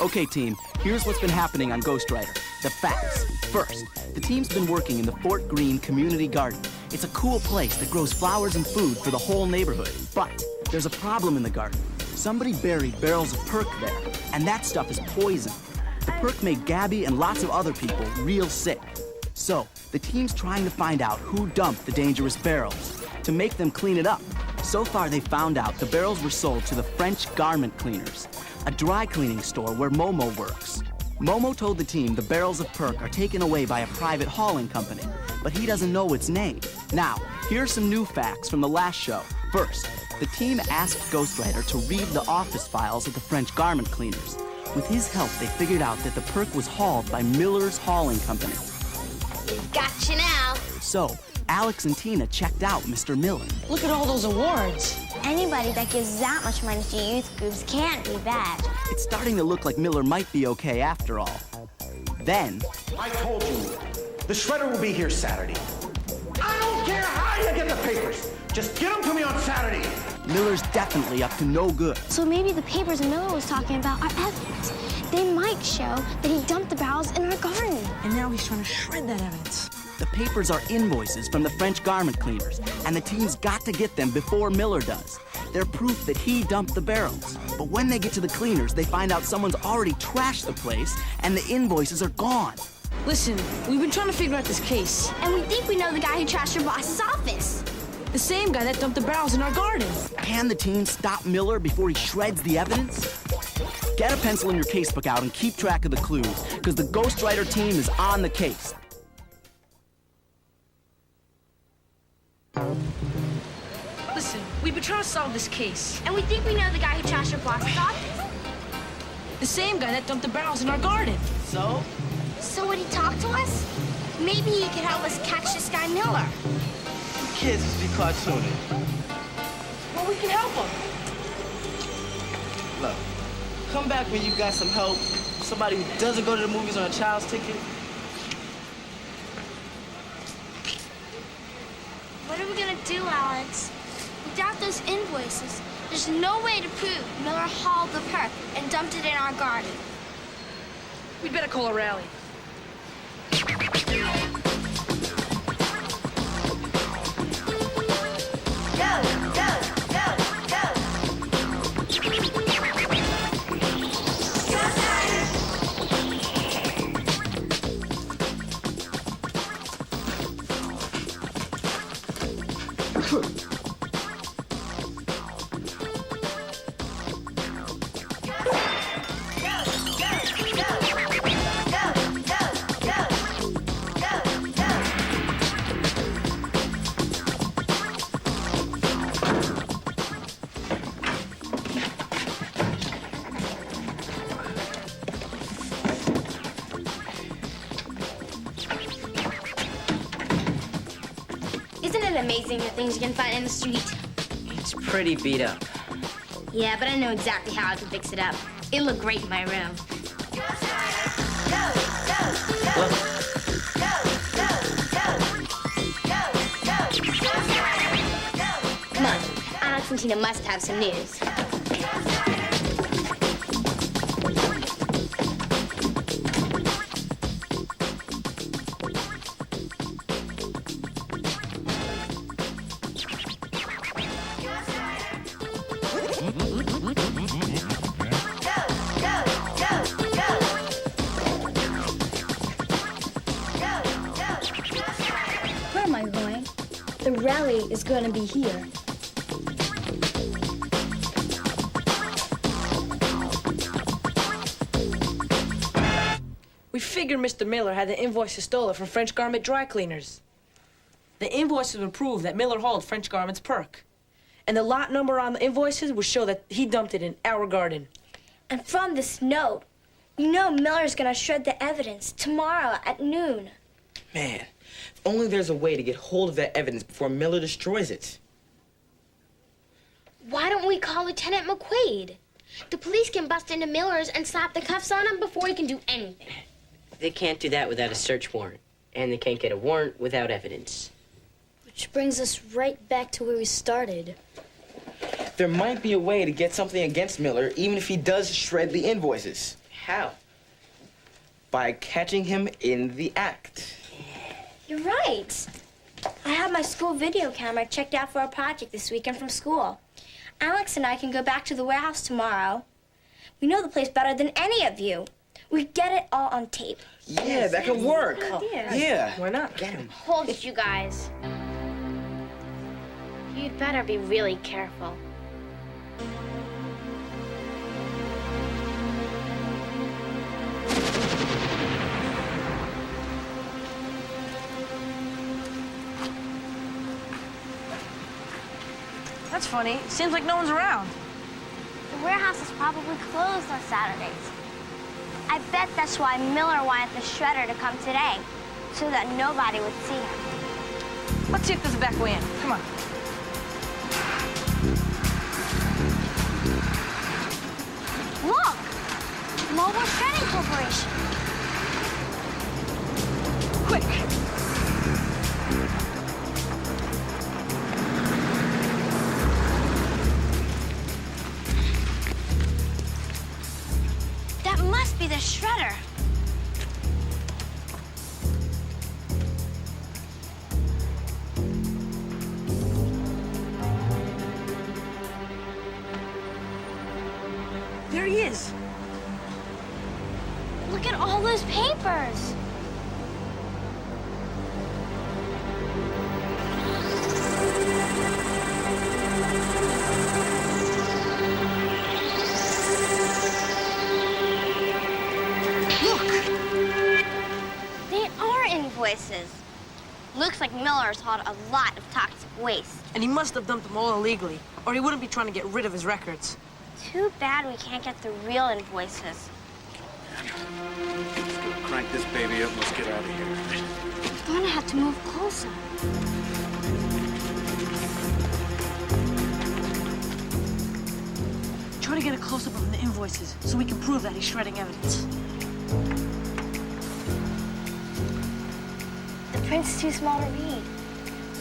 Okay, team, here's what's been happening on Ghostwriter. The facts. First, the team's been working in the Fort Greene Community Garden. It's a cool place that grows flowers and food for the whole neighborhood. But there's a problem in the garden. Somebody buried barrels of perk there, and that stuff is poison. The perk made Gaby and lots of other people real sick. So, the team's trying to find out who dumped the dangerous barrels to make them clean it up. So far, they found out the barrels were sold to the French Garment Cleaners, a dry cleaning store where Momo works. Momo told the team the barrels of perk are taken away by a private hauling company, but he doesn't know its name. Now, here are some new facts from the last show. First, the team asked Ghostwriter to read the office files of the French Garment Cleaners. With his help, they figured out that the perk was hauled by Miller's Hauling Company. Gotcha now. So, Alex and Tina checked out Mr. Miller. Look at all those awards. Anybody that gives that much money to youth groups can't be bad. It's starting to look like Miller might be okay after all. Then... I told you, the shredder will be here Saturday. I don't care how you get the papers. Just get them to me on Saturday. Miller's definitely up to no good. So maybe the papers Miller was talking about are evidence. They might show that he dumped the barrels in our garden. And now he's trying to shred that evidence. The papers are invoices from the French Garment Cleaners, and the team's got to get them before Miller does. They're proof that he dumped the barrels. But when they get to the cleaners, they find out someone's already trashed the place, and the invoices are gone. Listen, we've been trying to figure out this case. And we think we know the guy who trashed your boss's office. The same guy that dumped the barrels in our garden. Can the team stop Miller before he shreds the evidence? Get a pencil in your casebook out and keep track of the clues, because the Ghostwriter team is on the case. Listen, we've been trying to solve this case. And we think we know the guy who trashed your boss's office. The same guy that dumped the barrels in our garden. So? So would he talk to us? Maybe he could help us catch this guy Miller. Kids just be cartooning. Well, we can help him. Look, come back when you got some help. Somebody who doesn't go to the movies on a child's ticket. What are we gonna do, Alex? Without those invoices, there's no way to prove Miller hauled the perk and dumped it in our garden. We'd better call a rally. Isn't it amazing the things you can find in the street? It's pretty beat up. Yeah, but I know exactly how I can fix it up. It'll look great in my room. Come on, Alex and Tina must have some news. Where am I going? The rally is going to be here. We figured Mr. Miller had the invoices stolen from French Garment Dry Cleaners. The invoices would prove that Miller hauled French Garment's perk. And the lot number on the invoices would show that he dumped it in our garden. And from this note, you know Miller's going to shred the evidence tomorrow at noon. Man, if only there's a way to get hold of that evidence before Miller destroys it. Why don't we call Lieutenant McQuaid? The police can bust into Miller's and slap the cuffs on him before he can do anything. They can't do that without a search warrant. And they can't get a warrant without evidence. Which brings us right back to where we started. There might be a way to get something against Miller, even if he does shred the invoices. How? By catching him in the act. You're right. I have my school video camera checked out for a project this weekend from school. Alex and I can go back to the warehouse tomorrow. We know the place better than any of you. We get it all on tape. Yeah, that could work. Yeah. Why not? Get him. Hold it, you guys. You'd better be really careful. That's funny. Seems like no one's around. The warehouse is probably closed on Saturdays. I bet that's why Miller wanted the shredder to come today, so that nobody would see him. Let's see if there's a back way in. Come on. Look! Mobile Shredding Corporation. Quick. That must be the shredder. There he is. Look at all those papers. They are invoices. Looks like Miller's hauled a lot of toxic waste. And he must have dumped them all illegally, or he wouldn't be trying to get rid of his records. Too bad we can't get the real invoices. Let's go crank this baby up. Let's get out of here. We're gonna have to move closer. Try to get a close-up of the invoices so we can prove that he's shredding evidence. The print's too small to read.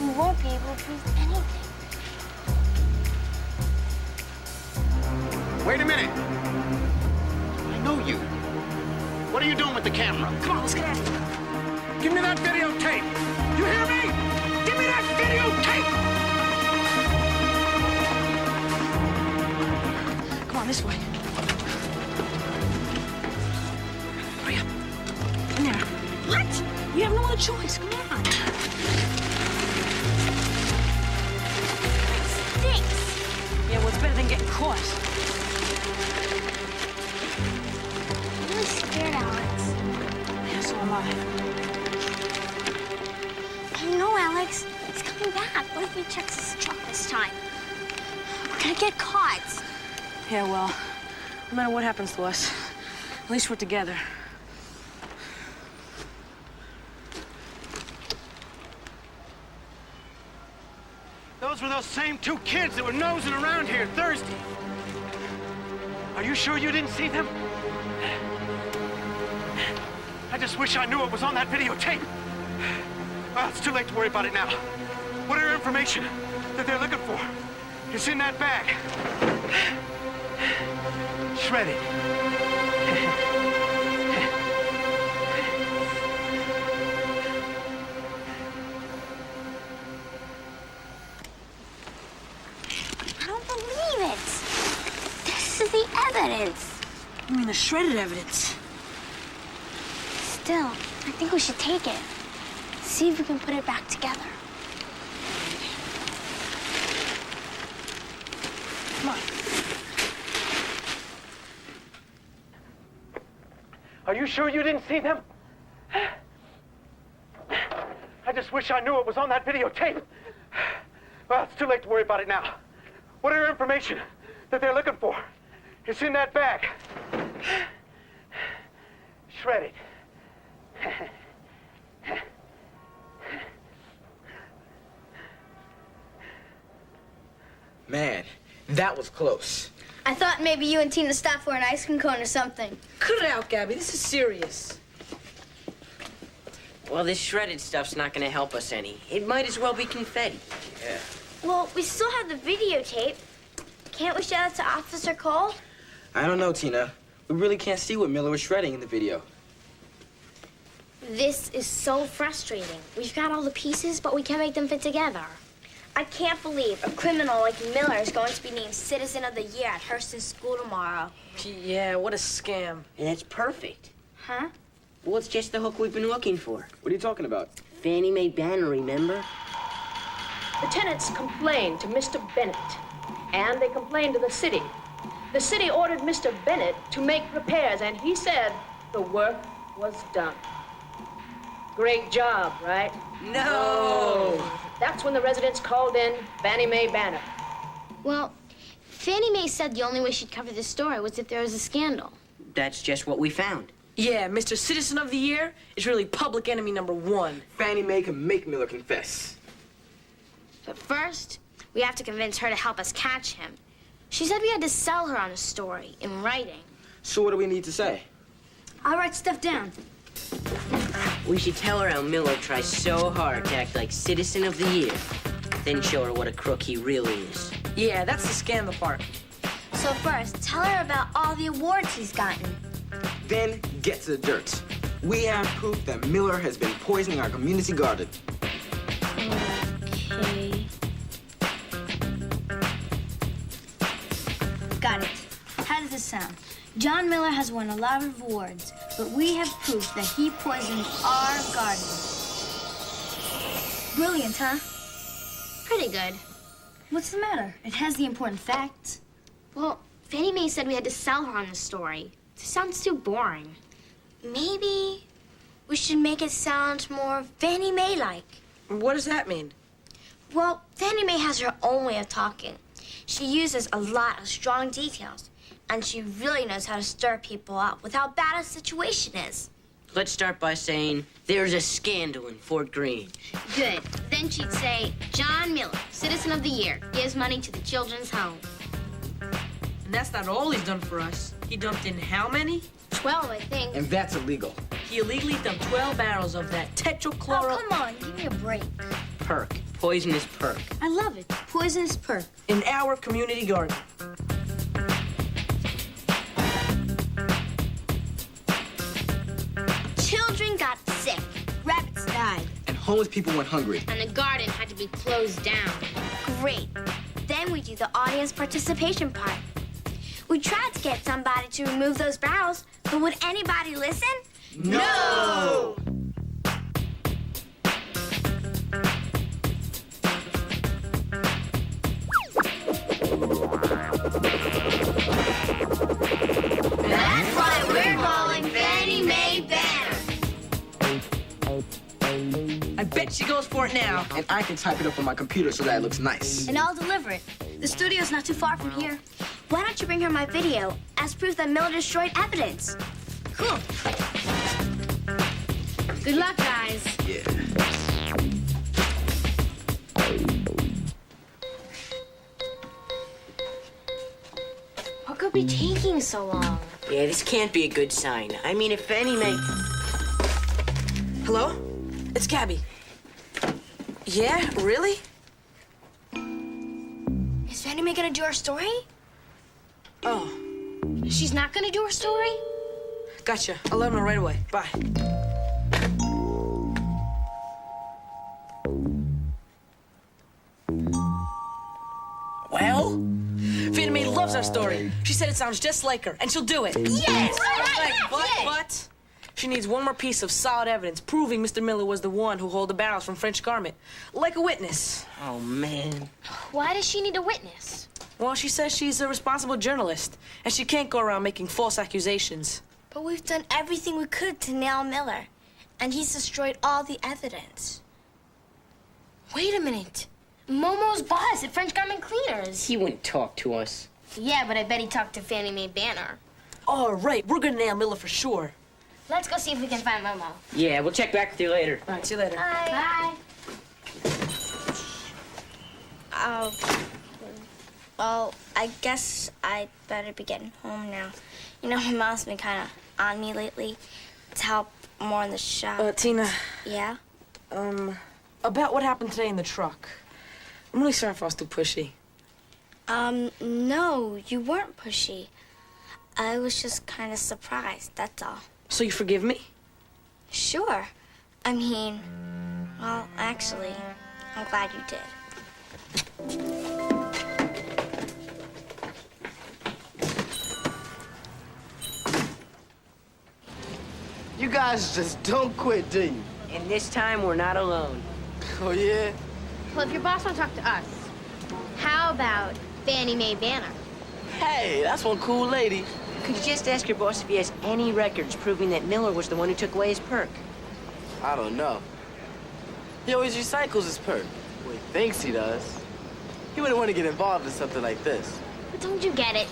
We won't be able to prove anything. Wait a minute. I know you. What are you doing with the camera? Come on, let's get out of here. Give me that videotape. You hear me? Give me that videotape. Come on, this way. Hurry up. In there. What? We have no other choice. Come on. Stinks. Yeah, well, it's better than getting caught. I'm really scared, Alex. Yeah, so am I. Oh no, Alex. He's coming back. What if he checks his truck this time? We're gonna get caught. Yeah, well, no matter what happens to us, at least we're together. Those were those same two kids that were nosing around here Thursday. Are you sure you didn't see them? I just wish I knew what was on that videotape. Well, it's too late to worry about it now. Whatever information that they're looking for is in that bag. Shredded. I don't believe it. This is the evidence. You mean the shredded evidence? Still, I think we should take it. See if we can put it back together. Come on. Are you sure you didn't see them? I just wish I knew what was on that videotape. Well, it's too late to worry about it now. Whatever information that they're looking for is in that bag. Shredded. Man, that was close. I thought maybe you and Tina stopped for an ice cream cone or something. Cut it out, Gaby. This is serious. Well, this shredded stuff's not gonna help us any. It might as well be confetti. Yeah. Well, we still have the videotape. Can't we show it to Officer Cole? I don't know, Tina. We really can't see what Miller was shredding in the video. This is so frustrating. We've got all the pieces, but we can't make them fit together. I can't believe a criminal like Miller is going to be named Citizen of the Year at Hurston School tomorrow. Yeah, what a scam. And it's perfect. Huh? Well, it's just the hook we've been looking for. What are you talking about? Fannie Mae banner, remember? The tenants complained to Mr. Bennett, and they complained to the city. The city ordered Mr. Bennett to make repairs, and he said the work was done. Great job, right? No! That's when the residents called in Fannie Mae banner. Well, Fannie Mae said the only way she'd cover this story was if there was a scandal. That's just what we found. Yeah, Mr. Citizen of the Year is really public enemy #1. Fannie Mae can make Miller confess. But first, we have to convince her to help us catch him. She said we had to sell her on a story in writing. So what do we need to say? I'll write stuff down. We should tell her how Miller tries so hard to act like Citizen of the Year. Then show her what a crook he really is. Yeah, that's the scandal part. So first, tell her about all the awards he's gotten. Then get to the dirt. We have proof that Miller has been poisoning our community garden. Okay. Got it. How does this sound? John Miller has won a lot of awards, but we have proof that he poisoned our garden. Brilliant, huh? Pretty good. What's the matter? It has the important facts. Well, Fannie Mae said we had to sell her on the story. This sounds too boring. Maybe we should make it sound more Fannie Mae-like. What does that mean? Well, Fannie Mae has her own way of talking. She uses a lot of strong details, and she really knows how to stir people up with how bad a situation is. Let's start by saying there's a scandal in Fort Greene. Good. Then she'd say, John Miller, Citizen of the Year, gives money to the children's home. And that's not all he's done for us. He dumped in how many? 12, I think. And that's illegal. He illegally dumped 12 barrels of that tetrachloro... Oh, come on, give me a break. Perk. Poisonous perk. I love it. Poisonous perk. in our community garden. Children got sick. Rabbits died. And homeless people went hungry. And the garden had to be closed down. Great. Then we do the audience participation part. We tried to get somebody to remove those barrels, but would anybody listen? No! That's why we're calling Fannie Mae Banner. I bet she goes for it now. And I can type it up on my computer so that it looks nice. And I'll deliver it. The studio's not too far from here. Why don't you bring her my video as proof that Miller destroyed evidence? Cool. Good luck, guys. Yeah. What could be taking so long? Yeah, this can't be a good sign. I mean, if Fannie Mae... Hello? It's Gaby. Yeah, really? Is Fannie Mae gonna do her story? Oh, She's not gonna do her story? gotcha. I'll let her know right away. Bye. Well, Fannie Mae loves our story. She said it sounds just like her, and she'll do it. Yes! But she needs one more piece of solid evidence proving Mr. Miller was the one who hauled the barrels from French Garment, like a witness. Oh, man. Why does she need a witness? Well, she says she's a responsible journalist, and she can't go around making false accusations. But we've done everything we could to nail Miller, and he's destroyed all the evidence. Wait a minute. Momo's boss at French Garment Cleaners. He wouldn't talk to us. Yeah, but I bet he talked to Fannie Mae Banner. All right, we're gonna nail Miller for sure. Let's go see if we can find Momo. Yeah, we'll check back with you later. All right, see you later. Bye. Oh, well, I guess I'd better be getting home now. You know, my mom's been kind of on me lately to help more in the shop. Tina, Yeah? about what happened today in the truck. I'm really sorry if I was too pushy. No, you weren't pushy. I was just kind of surprised, that's all. So you forgive me? Sure. I mean, well, actually, I'm glad you did. You guys just don't quit, do you? And this time, we're not alone. Oh, yeah? Well, if your boss won't talk to us, how about Fannie Mae Banner? Hey, that's one cool lady. Could you just ask your boss if he has any records proving that Miller was the one who took away his perk? I don't know. He always recycles his perk. Well, he thinks he does. He wouldn't want to get involved in something like this. But don't you get it?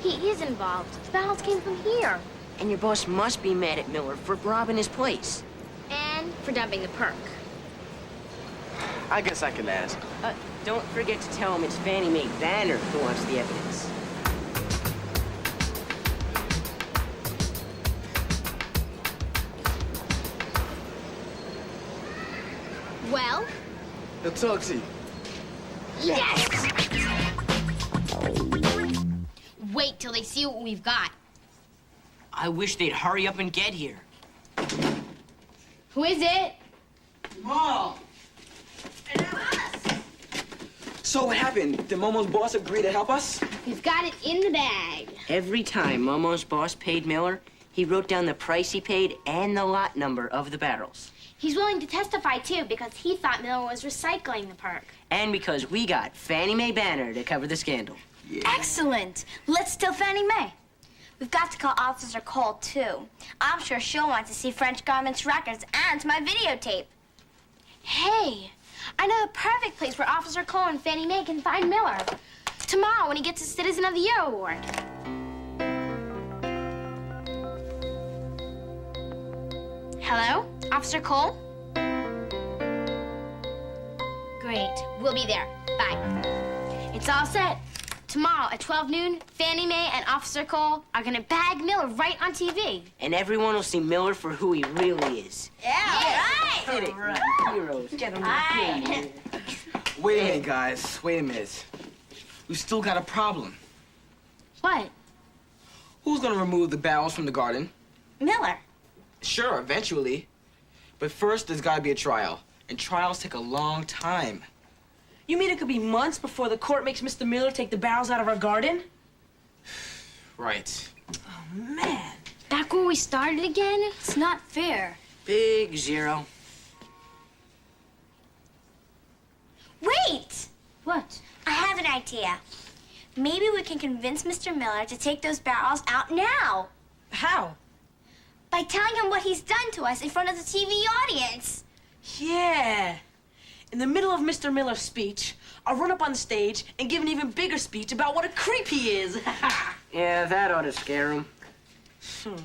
He is involved. The barrels came from here. And your boss must be mad at Miller for robbing his place. And for dumping the perk. I guess I can ask. Don't forget to tell him it's Fannie Mae Banner who wants the evidence. Well? He'll talk to you. Yes! Wait till they see what we've got. I wish they'd hurry up and get here. Who is it? Mom! So what happened? Did Momo's boss agree to help us? We've got it in the bag. Every time Momo's boss paid Miller, he wrote down the price he paid and the lot number of the barrels. He's willing to testify, too, because he thought Miller was recycling the perk. And because we got Fannie Mae Banner to cover the scandal. Yeah. Excellent. Let's tell Fannie Mae. We've got to call Officer Cole, too. I'm sure she'll want to see French Garment's records and my videotape. Hey, I know the perfect place where Officer Cole and Fannie Mae can find Miller. Tomorrow when he gets his Citizen of the Year award. Hello, Officer Cole? Great, we'll be there. Bye. It's all set. Tomorrow at 12 noon, Fannie Mae and Officer Cole are gonna bag Miller right on TV. And everyone will see Miller for who he really is. Yeah, right. Get it, right. Heroes. Get him. Wait a minute, guys. Wait a minute. We've still got a problem. What? Who's gonna remove the barrels from the garden? Miller. Sure, eventually. But first, there's gotta be a trial. And trials take a long time. You mean it could be months before the court makes Mr. Miller take the barrels out of our garden? Right. Oh, man. Back where we started again? It's not fair. Big zero. Wait! What? I have an idea. Maybe we can convince Mr. Miller to take those barrels out now. How? By telling him what he's done to us in front of the TV audience. Yeah. In the middle of Mr. Miller's speech, I'll run up on the stage and give an even bigger speech about what a creep he is. Yeah, that ought to scare him.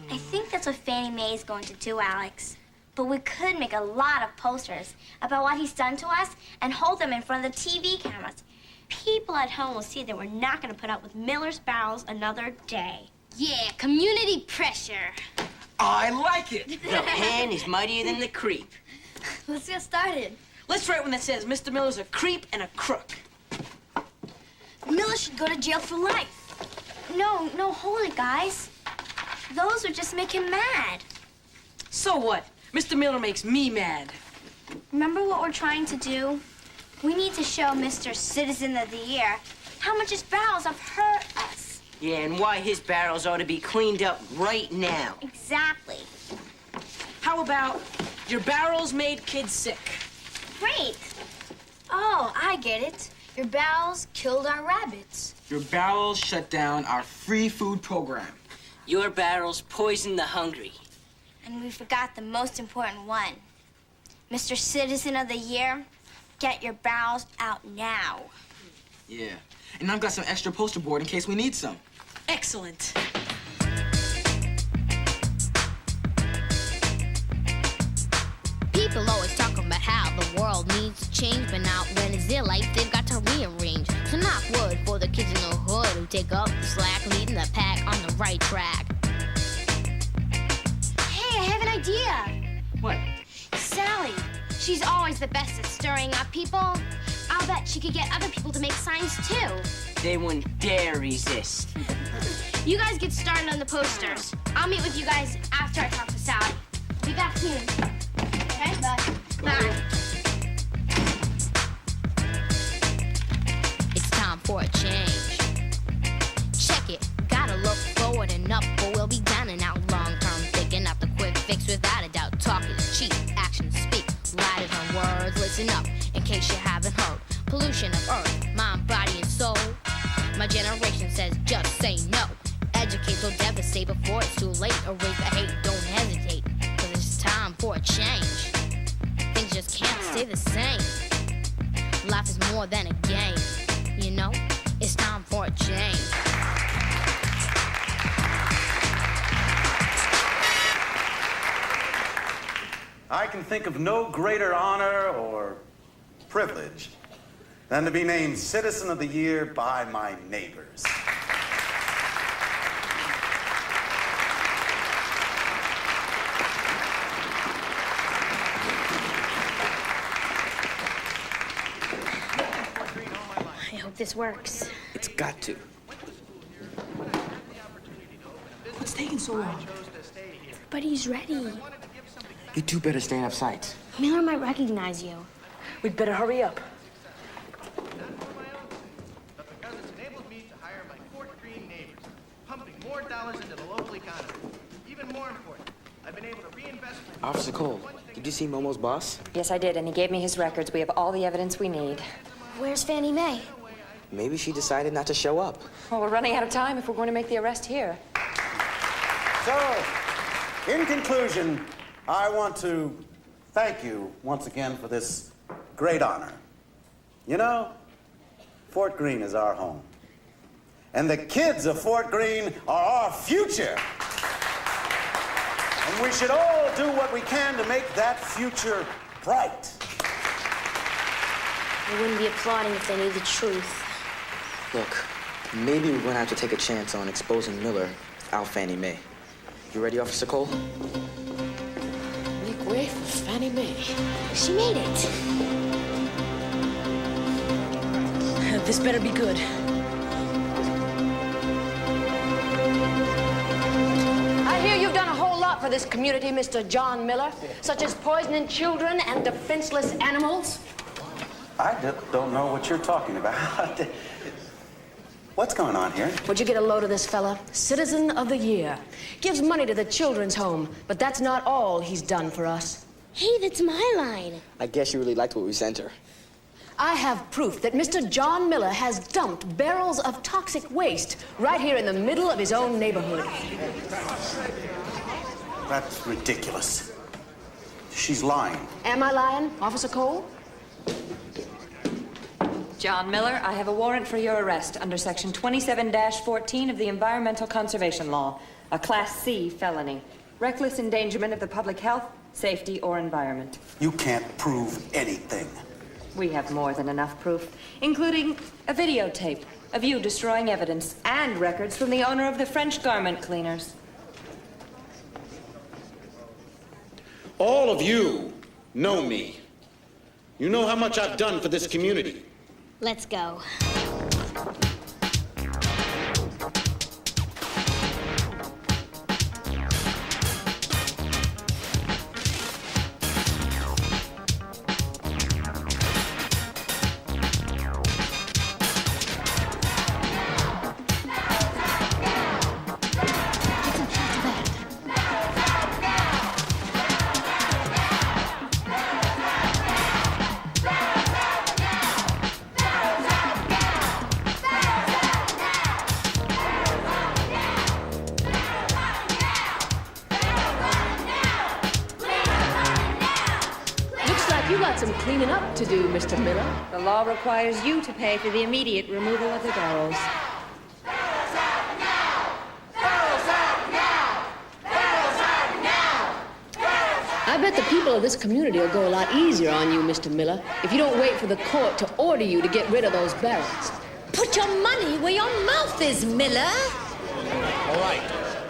I think that's what Fannie Mae is going to do, Alex. But we could make a lot of posters about what he's done to us and hold them in front of the TV cameras. People at home will see that we're not going to put up with Miller's barrels another day. Yeah, community pressure. I like it! The pen is mightier than the creep. Let's get started. Let's write one that says Mr. Miller's a creep and a crook. Miller should go to jail for life. No, hold it, guys. Those would just make him mad. So what? Mr. Miller makes me mad. Remember what we're trying to do? We need to show Mr. Citizen of the Year how much his barrels have hurt us. Yeah, and why his barrels ought to be cleaned up right now. Exactly. How about your barrels made kids sick? Great. Oh, I get it. Your barrels killed our rabbits. Your barrels shut down our free food program. Your barrels poison the hungry. And we forgot the most important one. Mr. Citizen of the Year, get your barrels out now. Yeah. And I've got some extra poster board in case we need some. Excellent. People always talk about how the world needs to change, but now when it's their life, they've got to rearrange. So knock wood for the kids in the hood who take up the slack, leading the pack on the right track. Hey, I have an idea. What? Sally, she's always the best at stirring up people. I'll bet she could get other people to make signs too. They wouldn't dare resist. You guys get started on the posters. I'll meet with you guys after I talk to Sally. Be back soon. Okay? Bye. Bye. It's time for a change. Check it. Gotta look forward and up, or we'll be down and out long-term thinking out the quick fix without a doubt. Talk is cheap, actions speak louder than words. Listen up, in case you haven't heard. Pollution of earth, mind, body, and soul. My generation says just say no. Educate or devastate before it's too late. Erase the hate, don't hesitate, cause it's time for a change. Things just can't stay the same. Life is more than a game, you know? It's time for a change. I can think of no greater honor or privilege than to be named Citizen of the Year by my neighbors. I hope this works. It's got to. What's taking so long? Everybody's ready. You two better stand up sight. Miller might recognize you. We'd better hurry up. But because it's enabled me to hire my Fort Greene neighbors, pumping more dollars into the local economy. Even more important, I've been able to reinvest my... Officer Cole, did you see Momo's boss? Yes, I did, and he gave me his records. We have all the evidence we need. Where's Fannie Mae? Maybe she decided not to show up. Well, we're running out of time if we're going to make the arrest here. So, in conclusion, I want to thank you once again for this great honor. You know, Fort Greene is our home. And the kids of Fort Greene are our future. And we should all do what we can to make that future bright. They wouldn't be applauding if they knew the truth. Look, maybe we're gonna have to take a chance on exposing Miller without Fannie Mae. You ready, Officer Cole? Make way for Fannie Mae. She made it. This better be good. I hear you've done a whole lot for this community, Mr. John Miller, such as poisoning children and defenseless animals. I don't know what you're talking about. What's going on here? Would you get a load of this fella? Citizen of the Year. Gives money to the children's home, but that's not all he's done for us. Hey, that's my line. I guess you really liked what we sent her. I have proof that Mr. John Miller has dumped barrels of toxic waste right here in the middle of his own neighborhood. That's ridiculous. She's lying. Am I lying, Officer Cole? John Miller, I have a warrant for your arrest under Section 27-14 of the Environmental Conservation Law, a Class C felony. Reckless endangerment of the public health, safety, or environment. You can't prove anything. We have more than enough proof, including a videotape of you destroying evidence and records from the owner of the French garment cleaners. All of you know me. You know how much I've done for this community. Let's go. Some cleaning up to do, Mr. Miller. The law requires you to pay for the immediate removal of the barrels. Barrels out now! Barrels out now! Barrels out now! I bet the people of this community will go a lot easier on you, Mr. Miller, if you don't wait for the court to order you to get rid of those barrels. Put your money where your mouth is, Miller. All right.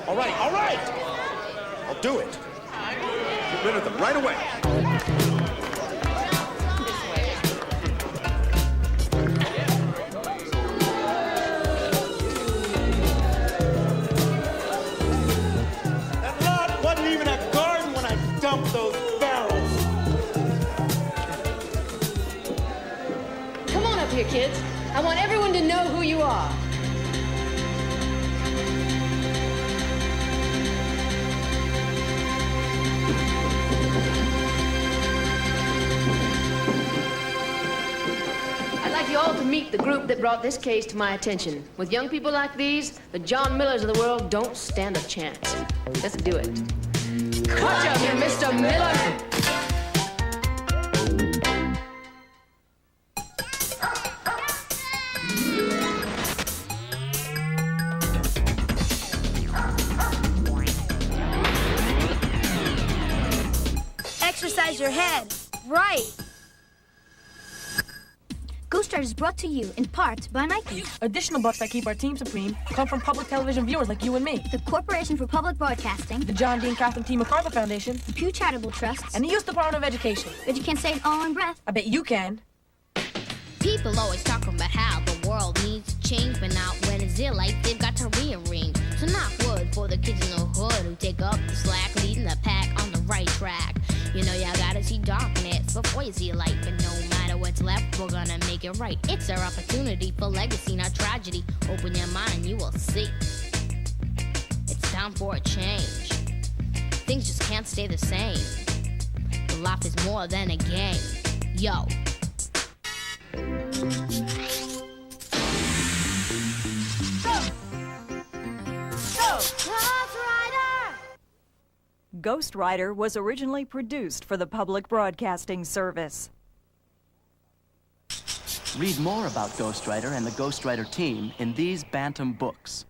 All right. All right. I'll do it. Get rid of them right away. dump those barrels. Come on up here, kids. I want everyone to know who you are. I'd like you all to meet the group that brought this case to my attention. With young people like these, the John Millers of the world don't stand a chance. Let's do it. Gotcha, Mr. Miller! Exercise your head. Right. Ghostwriter is brought to you in part by Nike. Additional bucks that keep our team supreme come from public television viewers like you and me. The Corporation for Public Broadcasting. The John D. and Catherine T. MacArthur Foundation. The Pew Charitable Trust. And the U.S. Department of Education. Bet you can't say it all in breath. I bet you can. People always talking about how the world needs to change, but not when it's their life, they've got to rearrange. So knock wood for the kids in the hood who take up the slack, leading the pack on the right track. You know, y'all gotta see darkness before you see light, but no matter what's left, we're gonna make it right. It's our opportunity for legacy, not tragedy. Open your mind and you will see. It's time for a change. Things just can't stay the same. Life is more than a game. Yo. Ghostwriter was originally produced for the Public Broadcasting Service. Read more about Ghostwriter and the Ghostwriter team in these Bantam books.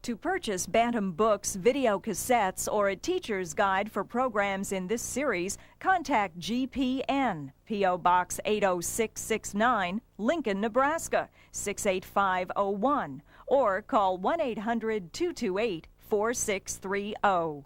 To purchase Bantam books, video cassettes, or a teacher's guide for programs in this series, contact GPN, P.O. Box 80669, Lincoln, Nebraska, 68501, or call 1-800-228-4630.